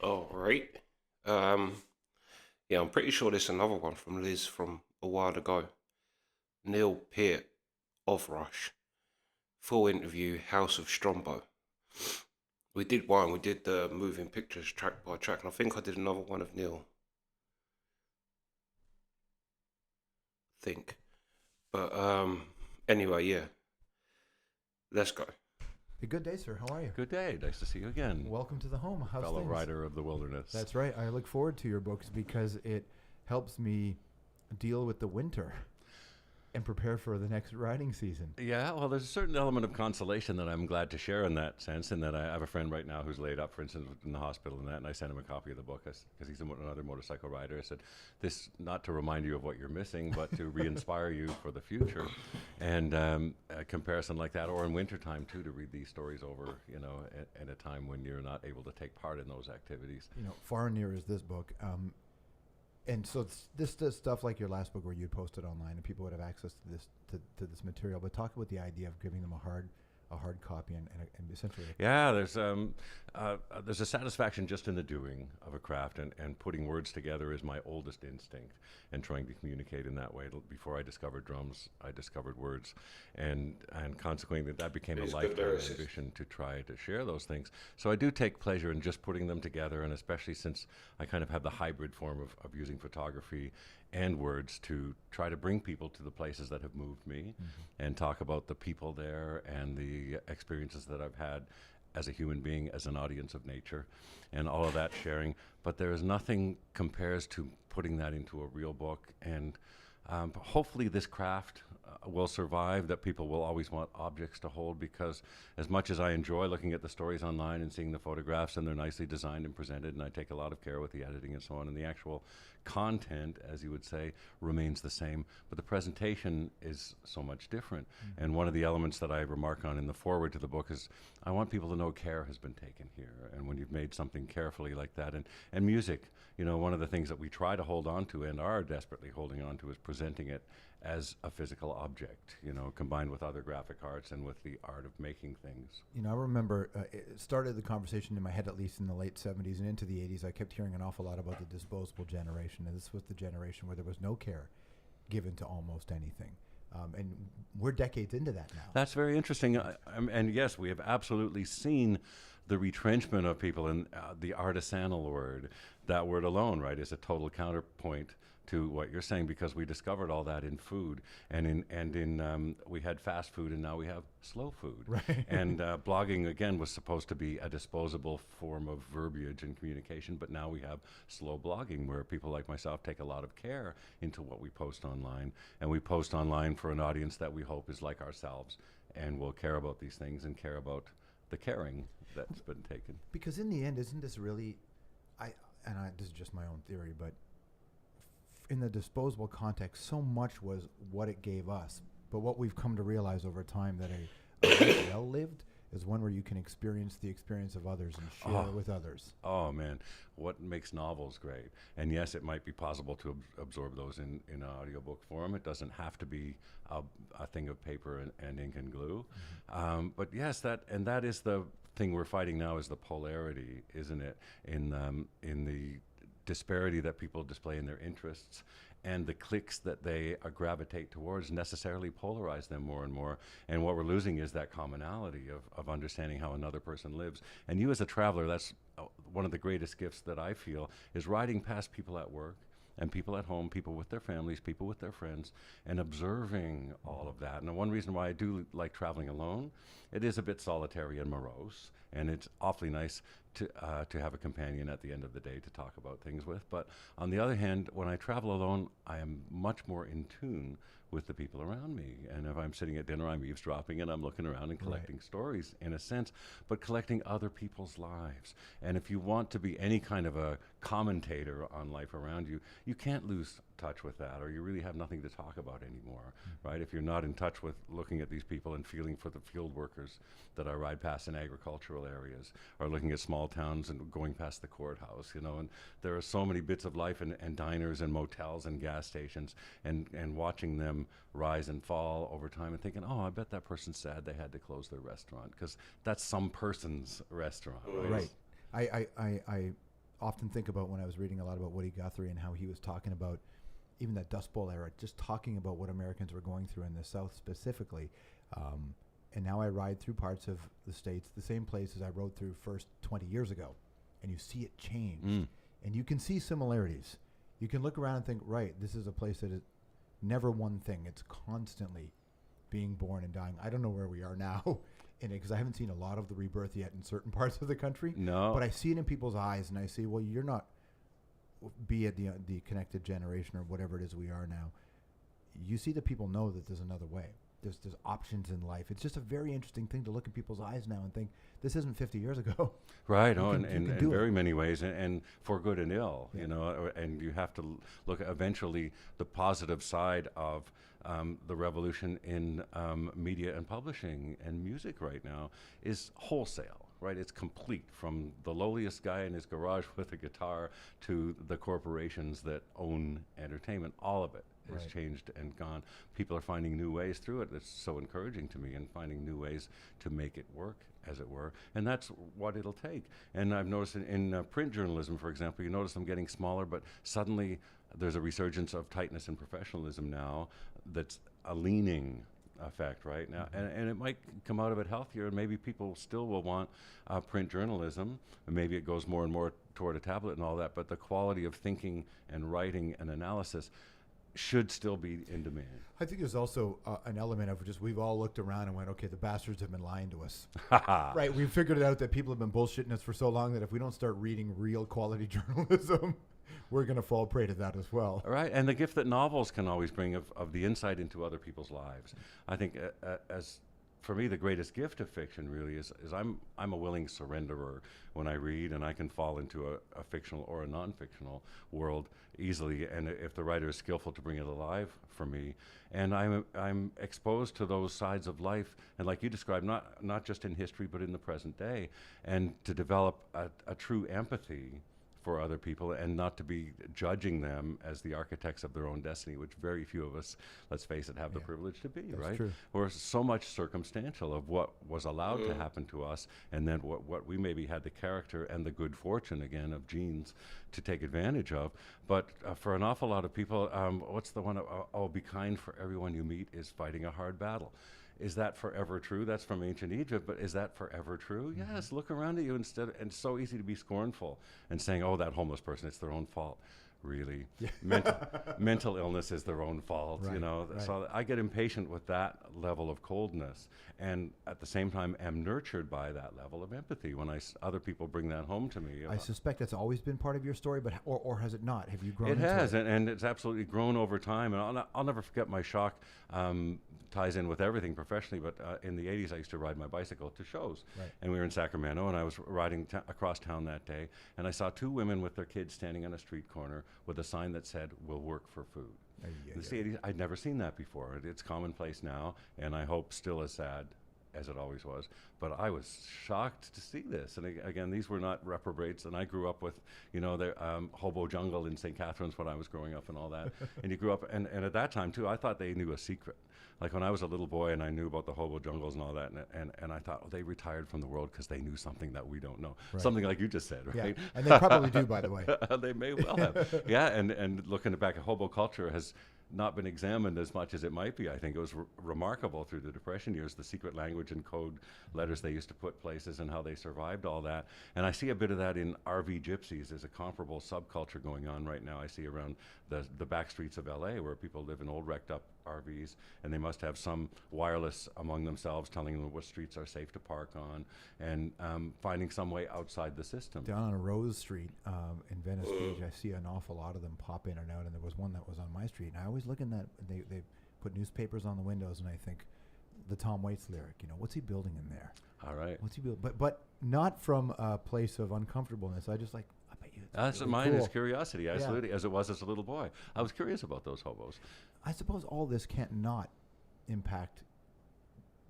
All right. Um, yeah, I'm pretty sure there's another one from Liz from a while ago. Neil Peart of Rush. Full interview, House of Strombo. We did one. We did the moving pictures track by track, and I think I did another one of Neil. I think, but anyway, yeah. Let's go. Hey, good day, sir. How are you? Good day. Nice to see you again, Welcome to the home. How's fellow things? rider of the wilderness. That's right. I look forward to your books because it helps me deal with the winter and prepare for the next riding season. Yeah, well, there's a certain element of consolation that I'm glad to share in that sense, in that I have a friend right now who's laid up, for instance, in the hospital and that, and I sent him a copy of the book because he's another motorcycle rider. I said, this not to remind you of what you're missing, but to re-inspire you for the future. And a comparison like that, or in wintertime too, to read these stories over, at a time when you're not able to take part in those activities. Far and near is this book. And so this does stuff like your last book where you posted online and people would have access to this material. But talk about the idea of giving them a hard copy and essentially. Yeah, there's a satisfaction just in the doing of a craft, and putting words together is my oldest instinct, and trying to communicate in that way. Before I discovered drums, I discovered words, and consequently that became a lifetime ambition to try to share those things. So I do take pleasure in just putting them together, and especially since I kind of have the hybrid form of using photography and words to try to bring people to the places that have moved me, and talk about the people there and the experiences that I've had as a human being, as an audience of nature, and all of that sharing. But there is nothing compares to putting that into a real book, and hopefully this craft will survive, that people will always want objects to hold, because as much as I enjoy looking at the stories online and seeing the photographs, and they're nicely designed and presented, and I take a lot of care with the editing and so on, and the actual content, as you would say, remains the same, but the presentation is so much different. And one of the elements that I remark on in the foreword to the book is I want people to know care has been taken here, and when you've made something carefully like that, and music, one of the things that we try to hold on to and are desperately holding on to is presenting it as a physical object, combined with other graphic arts and with the art of making things. I remember it started the conversation in my head, at least in the late 70s and into the 80s. I kept hearing an awful lot about the disposable generation, and this was the generation where there was no care given to almost anything. And we're decades into that now. That's very interesting. And yes, we have absolutely seen the retrenchment of people in the artisanal word. That word alone, right, is a total counterpoint to what you're saying, because we discovered all that in food, and we had fast food, and now we have slow food. Right. And blogging again was supposed to be a disposable form of verbiage and communication, but now we have slow blogging, where people like myself take a lot of care into what we post online, and we post online for an audience that we hope is like ourselves and will care about these things and care about the caring that's been taken. Because in the end, isn't this really, this is just my own theory, but in the disposable context, so much was what it gave us. But what we've come to realize over time, that a life well lived is one where you can experience the experience of others and share it with others. Oh man, what makes novels great? And yes, it might be possible to absorb those in an audiobook form. It doesn't have to be a thing of paper and ink and glue. But yes, that is the thing we're fighting now, is the polarity, isn't it? In the disparity that people display in their interests, and the cliques that they gravitate towards necessarily polarize them more and more. And what we're losing is that commonality of understanding how another person lives. And you as a traveler, that's one of the greatest gifts that I feel, is riding past people at work and people at home, people with their families, people with their friends, and observing all of that. And one reason why I do like traveling alone, it is a bit solitary and morose, and it's awfully nice to have a companion at the end of the day to talk about things with. But on the other hand, when I travel alone, I am much more in tune with the people around me. And if I'm sitting at dinner, I'm eavesdropping and I'm looking around and collecting stories, in a sense, but collecting other people's lives. And if you want to be any kind of a commentator on life around you, you can't lose touch with that, or you really have nothing to talk about anymore, right? If you're not in touch with looking at these people and feeling for the field workers that I ride past in agricultural areas, or looking at small towns and going past the courthouse, and there are so many bits of life, and diners and motels and gas stations, and watching them rise and fall over time, and thinking, oh, I bet that person's sad they had to close their restaurant, because that's some person's restaurant. Right. I often think about when I was reading a lot about Woody Guthrie and how he was talking about even that Dust Bowl era, just talking about what Americans were going through in the South specifically. And now I ride through parts of the States, the same places I rode through first 20 years ago, and you see it change. And you can see similarities. You can look around and think, right, this is a place that is never one thing. It's constantly being born and dying. I don't know where we are now in it because I haven't seen a lot of the rebirth yet in certain parts of the country. No. But I see it in people's eyes, and I see, well, you're not, be it the connected generation or whatever it is we are now. You see that people know that there's another way. There's options in life. It's just a very interesting thing to look in people's eyes now and think, this isn't 50 years ago. Right, in very many ways, and for good and ill, you know, and you have to look at eventually the positive side of the revolution in media and publishing and music right now is wholesale. Right, it's complete from the lowliest guy in his garage with a guitar to the corporations that own entertainment. All of it has changed and gone. People are finding new ways through it. That's so encouraging to me, and finding new ways to make it work, as it were. And that's what it'll take. And I've noticed in print journalism, for example, you notice them getting smaller, but suddenly there's a resurgence of tightness and professionalism now that's a leaning effect right now, and it might come out of it healthier, and maybe people still will want print journalism, and maybe it goes more and more toward a tablet and all that, but the quality of thinking and writing and analysis should still be in demand. I think there's also an element of just we've all looked around and went, okay, the bastards have been lying to us. Right, we've figured it out that people have been bullshitting us for so long that if we don't start reading real quality journalism, we're going to fall prey to that as well. All right, and the gift that novels can always bring of the insight into other people's lives. I think as for me, the greatest gift of fiction really is I'm a willing surrenderer when I read, and I can fall into a fictional or a non-fictional world easily, and if the writer is skillful to bring it alive for me. And I'm exposed to those sides of life, and like you described, not just in history, but in the present day, and to develop a true empathy for other people, and not to be judging them as the architects of their own destiny, which very few of us, let's face it, have the privilege to be. That's right? true. We're so much circumstantial of what was allowed to happen to us, and then what we maybe had the character and the good fortune, again, of genes to take advantage of. But for an awful lot of people, what's the one, oh, be kind, for everyone you meet is fighting a hard battle. Is that forever true? That's from ancient Egypt, but is that forever true? Yes, look around at you instead, and it's so easy to be scornful and saying, oh, that homeless person, it's their own fault. Really, mental illness is their own fault, you know. Right. So I get impatient with that level of coldness, and at the same time am nurtured by that level of empathy when other people bring that home to me. I suspect that's always been part of your story, but or has it not? Have you grown? It into has, it? and it's absolutely grown over time. And I'll never forget my shock. Ties in with everything professionally, but in the 80s I used to ride my bicycle to shows, and we were in Sacramento, and I was riding across town that day, and I saw two women with their kids standing on a street corner with a sign that said, "We'll work for food." In the 80s, I'd never seen that before. It's commonplace now, and I hope still as sad as it always was. But I was shocked to see this. And again, these were not reprobates. And I grew up with, you know, the hobo jungle in St. Catharines when I was growing up and all that. And you grew up, and at that time too, I thought they knew a secret. Like when I was a little boy and I knew about the hobo jungles and all that, and I thought, oh, they retired from the world because they knew something that we don't know. Something like you just said, right? Yeah, and they probably do, by the way. They may well have. Yeah, and looking back at hobo culture has not been examined as much as it might be. I think it was remarkable through the Depression years, the secret language and code letters they used to put places and how they survived all that. And I see a bit of that in RV gypsies. There's a comparable subculture going on right now. I see around the back streets of LA where people live in old wrecked up RVs, and they must have some wireless among themselves telling them what streets are safe to park on, and finding some way outside the system. Down on Rose Street in Venice Beach, I see an awful lot of them pop in and out, and there was one that was on my street, and I always look in that, they put newspapers on the windows, and I think, the Tom Waits lyric, you know, what's he building in there? All right. What's he building? But not from a place of uncomfortableness. I just like, I bet you it's That's really mine cool. is curiosity, absolutely, as it was as a little boy. I was curious about those hobos. I suppose all this can't not impact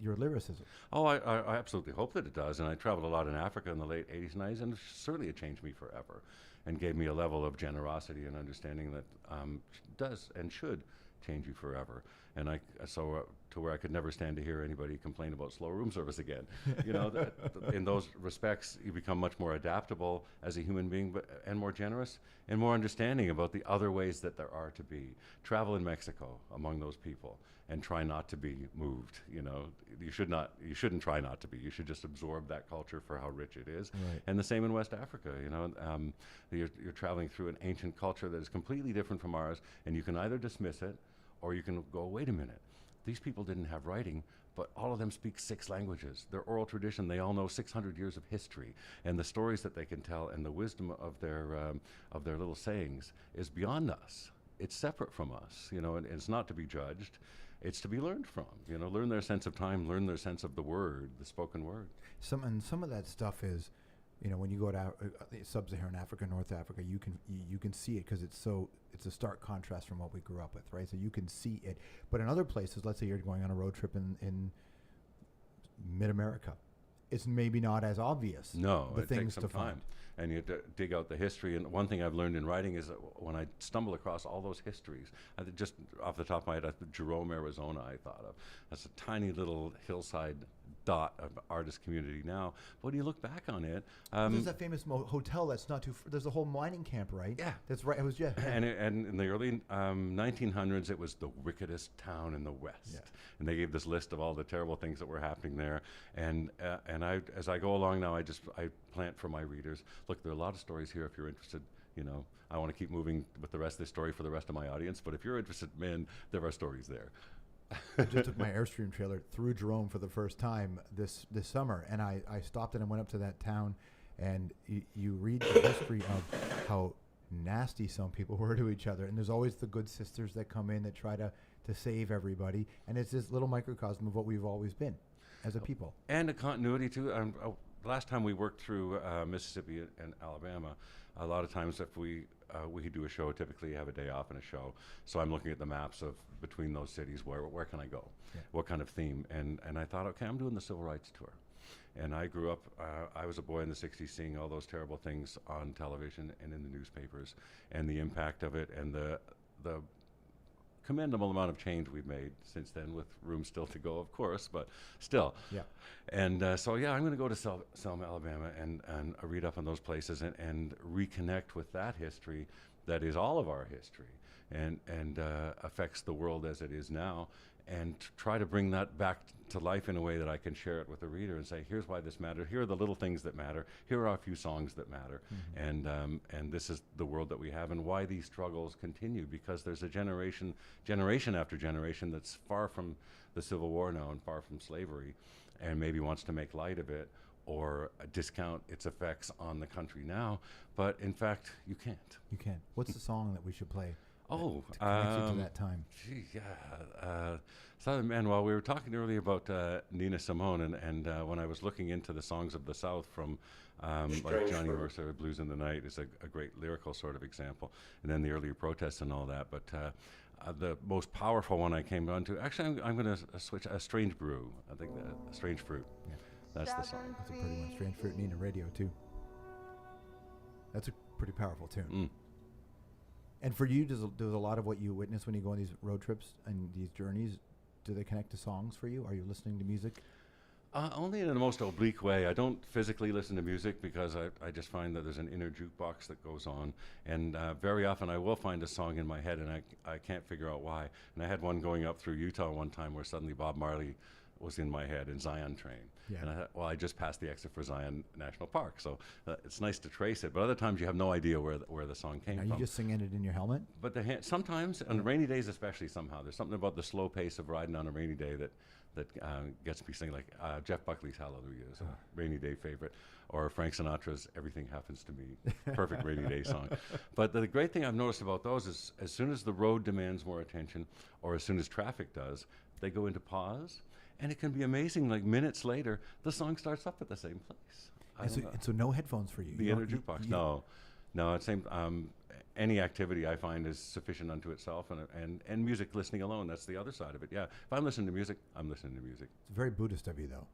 your lyricism. Oh, I absolutely hope that it does. And I traveled a lot in Africa in the late 80s and 90s, and certainly it changed me forever and gave me a level of generosity and understanding that does and should change you forever. And to to where I could never stand to hear anybody complain about slow room service again. In those respects, you become much more adaptable as a human being, and more generous and more understanding about the other ways that there are to be. Travel in Mexico among those people and try not to be moved. You shouldn't try not to be. You should just absorb that culture for how rich it is. Right. And the same in West Africa. You're traveling through an ancient culture that is completely different from ours, and you can either dismiss it or you can go, wait a minute, these people didn't have writing, but all of them speak 6 languages. Their oral tradition, they all know 600 years of history, and the stories that they can tell and the wisdom of their little sayings is beyond us. It's separate from us, and it's not to be judged. It's to be learned from, learn their sense of time, learn their sense of the word, the spoken word. Some of that stuff is, when you go to sub-Saharan Africa, North Africa, you can see it because it's a stark contrast from what we grew up with, right? So you can see it. But in other places, let's say you're going on a road trip in mid-America, it's maybe not as obvious. No, the it things takes some to time. find. And you have to dig out the history. And one thing I've learned in writing is that when I stumble across all those histories, just off the top of my head, Jerome, Arizona, I thought of. That's a tiny little hillside dot of artist community now. But when you look back on it, There's that famous hotel that's not too. There's a whole mining camp, right? Yeah. That's right. It was and in the early 1900s, it was the wickedest town in the West. Yeah. And they gave this list of all the terrible things that were happening there. And as I go along now, I plant for my readers. Look, there are a lot of stories here. If you're interested, I want to keep moving with the rest of the story for the rest of my audience. But if you're interested, man, there are stories there. I just took my Airstream trailer through Jerome for the first time this summer, and I stopped and went up to that town, and you read the history of how nasty some people were to each other, and there's always the good sisters that come in that try to save everybody, and it's this little microcosm of what we've always been as a people. And a continuity too. Last time we worked through Mississippi and Alabama, a lot of times if we do a show, typically you have a day off in a show. So I'm looking at the maps of between those cities, where can I go? Yeah. What kind of theme? And I thought, okay, I'm doing the Civil Rights Tour. And I grew up, I was a boy in the 60s seeing all those terrible things on television and in the newspapers, and the impact of it, and the commendable amount of change we've made since then, with room still to go, of course, but still. Yeah. And I'm going to go to Selma, Alabama, and read up on those places and reconnect with that history that is all of our history and affects the world as it is now, and try to bring that back to life in a way that I can share it with the reader and say, here's why this matters. Here are the little things that matter. Here are a few songs that matter. Mm-hmm. And this is the world that we have, and why these struggles continue, because there's a generation after generation that's far from the Civil War now and far from slavery, and maybe wants to make light of it or discount its effects on the country now. But in fact, you can't. You can't. What's the song that we should play? Oh, to connect you to that time. Gee, yeah. Southern Man, well, we were talking earlier about Nina Simone, and when I was looking into the songs of the South from like Johnny Mercer, Blues in the Night is a great lyrical sort of example, and then the earlier protests and all that. But the most powerful one I came down to, actually, I'm going to switch, Strange Brew. I think Strange Fruit. Yeah. That's the song. That's a pretty one. Strange Fruit, Nina Radio, too. That's a pretty powerful tune. Mm. And for you, does a lot of what you witness when you go on these road trips and these journeys, do they connect to songs for you? Are you listening to music? Only in the most oblique way. I don't physically listen to music because I just find that there's an inner jukebox that goes on. And very often I will find a song in my head and I can't figure out why. And I had one going up through Utah one time where suddenly Bob Marley was in my head in Zion Train. Yeah. And I thought, well, I just passed the exit for Zion National Park, so it's nice to trace it. But other times you have no idea where the song came from. Are you just singing it in your helmet? But sometimes, on rainy days especially, somehow, there's something about the slow pace of riding on a rainy day that gets me singing. Like Jeff Buckley's Hallelujah is a rainy day favorite, or Frank Sinatra's Everything Happens to Me, perfect rainy day song. But the great thing I've noticed about those is as soon as the road demands more attention, or as soon as traffic does, they go into pause. And it can be amazing, like minutes later, the song starts up at the same place. And so no headphones for you? The inner jukebox, no. It's same. Any activity I find is sufficient unto itself, and music listening alone, that's the other side of it. Yeah, if I'm listening to music, I'm listening to music. It's very Buddhist of you, though.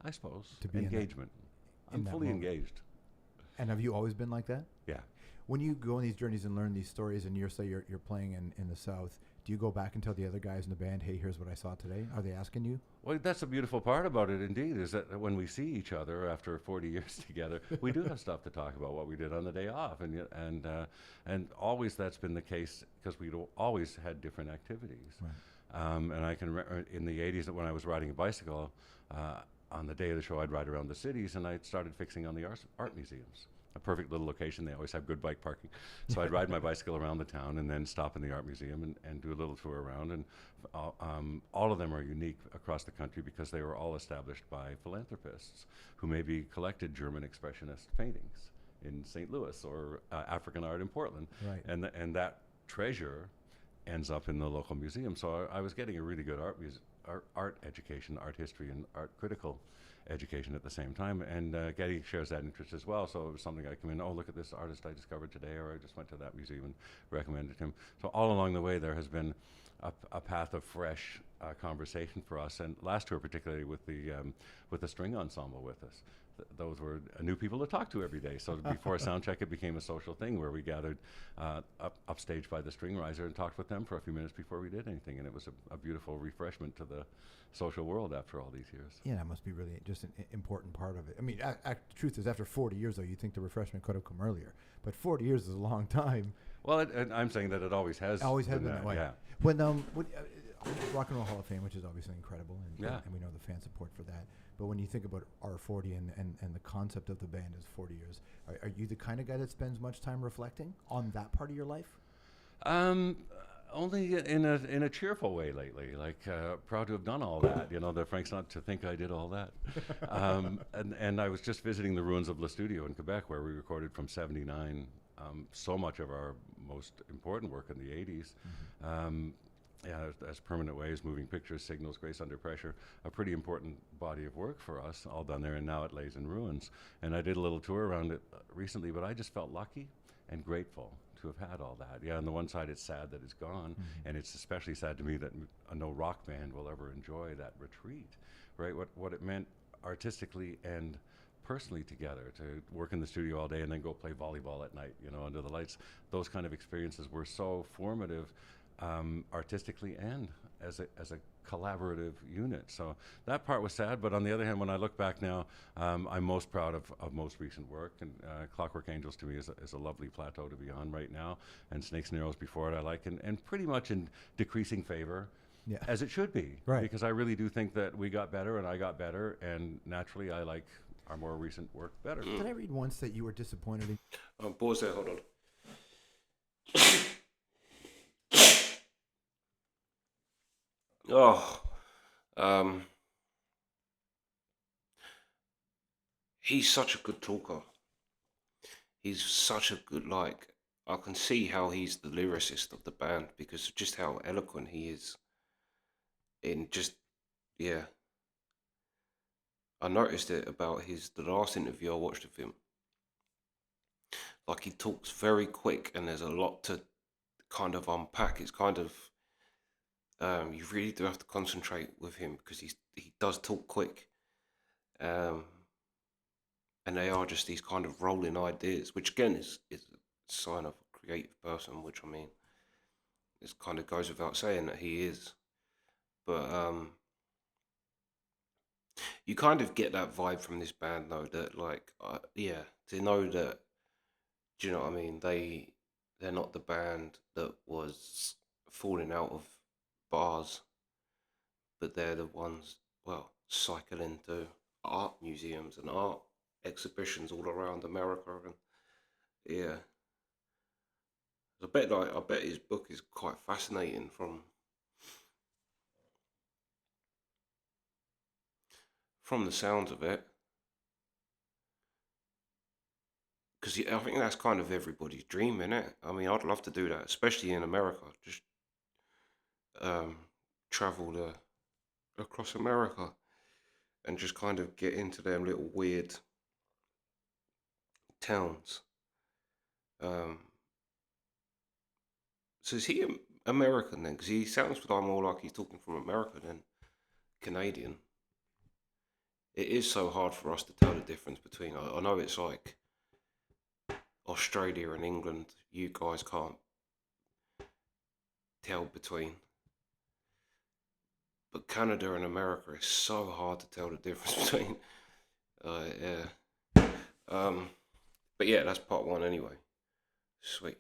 I suppose. To be engagement. I'm fully engaged. And have you always been like that? Yeah. When you go on these journeys and learn these stories, and you're playing in the South, Do you go back and tell the other guys in the band, hey, here's what I saw today? Are they asking you? Well, that's the beautiful part about it, indeed, is that when we see each other after 40 years together, we do have stuff to talk about what we did on the day off, and always that's been the case because we always had different activities. Right. And I can remember in the 80s that when I was riding a bicycle, on the day of the show, I'd ride around the cities, and I started fixing on the art museums. A perfect little location. They always have good bike parking. So I'd ride my bicycle around the town and then stop in the art museum and do a little tour around. And all of them are unique across the country because they were all established by philanthropists who maybe collected German expressionist paintings in St. Louis or African art in Portland. Right. And that treasure ends up in the local museum. So I was getting a really good art education, art history, and art critical education at the same time. And Getty shares that interest as well. So it was something I come in, oh, look at this artist I discovered today, or I just went to that museum and recommended him. So all along the way, there has been a path of fresh conversation for us. And last tour, particularly with the string ensemble with us. Those were new people to talk to every day. So before sound check, it became a social thing where we gathered upstage by the string riser and talked with them for a few minutes before we did anything. And it was a beautiful refreshment to the social world after all these years. Yeah, that must be really just an important part of it. I mean, the truth is, after 40 years, though, you think the refreshment could have come earlier. But 40 years is a long time. Well, and I'm saying that it always has. Always has been that way. Yeah. When Rock and Roll Hall of Fame, which is obviously incredible, and we know the fan support for that. But when you think about R40 and the concept of the band is 40 years, are you the kind of guy that spends much time reflecting on that part of your life? Only in a cheerful way lately. Like proud to have done all that. You know, that Frank's not to think I did all that. And I was just visiting the ruins of Le Studio in Quebec, where we recorded from '79 so much of our most important work in the '80s. As Permanent Waves, Moving Pictures, Signals, Grace Under Pressure, a pretty important body of work for us, all done there, and now it lays in ruins. And I did a little tour around it recently, but I just felt lucky and grateful to have had all that. Yeah, on the one side, it's sad that it's gone, and it's especially sad to me that no rock band will ever enjoy that retreat, right? What it meant artistically and personally together, to work in the studio all day and then go play volleyball at night, you know, under the lights. Those kind of experiences were so formative, artistically and as a collaborative unit. So that part was sad, but on the other hand, when I look back now, I'm most proud of most recent work, and Clockwork Angels to me is a lovely plateau to be on right now, and Snakes and Arrows before it I like, and pretty much in decreasing favor, as it should be, right? Because I really do think that we got better and I got better, and naturally I like our more recent work better. Did I read once that you were disappointed in... Pause there, hold on. He's such a good talker. He's such a good, I can see how he's the lyricist of the band because of just how eloquent he is. In just, yeah. I noticed it about the last interview I watched of him. Like, he talks very quick and there's a lot to kind of unpack. It's kind of, you really do have to concentrate with him because he does talk quick. And they are just these kind of rolling ideas, which again is a sign of a creative person, which I mean, it kind of goes without saying that he is. But you kind of get that vibe from this band though, that to know that, do you know what I mean? They're not the band that was falling out of bars, but they're the ones, cycling to art museums and art exhibitions all around America, and yeah, I bet his book is quite fascinating from the sounds of it, because I think that's kind of everybody's dream, innit? I mean, I'd love to do that, especially in America. Just travel across America and just kind of get into them little weird towns. So is he American then? Because he sounds more like he's talking from America than Canadian. It is so hard for us to tell the difference between. I know it's like Australia and England. You guys can't tell between. But Canada and America is so hard to tell the difference between. Yeah. But yeah, that's part one anyway. Sweet.